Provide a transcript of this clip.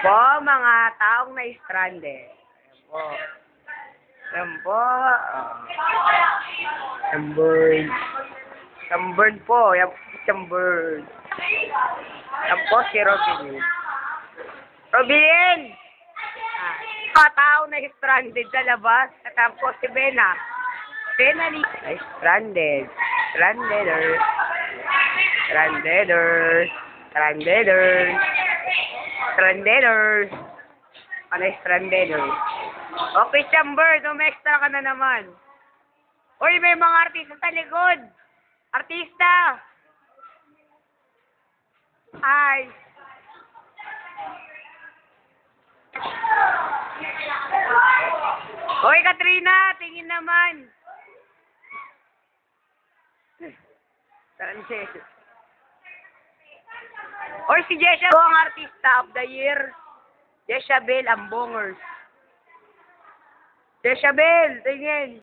po, mga taong na-stranded. Ayan po. Ayan po. Sunburn. Sunburn po. Ayan po si Sunburn. Ayan po si Robin. Robin! Mga taong na-stranded sa labas. At ayan po si Bena. Bena na-stranded. Strandeders. Strandeders. Strandeders. Strandeders. Ano yung strandeders? Okay, Chamber, umextra ka na naman. Uy, may mga artista sa likod. Artista! Hi! Uy, Katrina, tingin naman. Francis. Or si Jesha po ang artista of the year. Jesha Bell, ang bongers. Jesha Bell, tingin.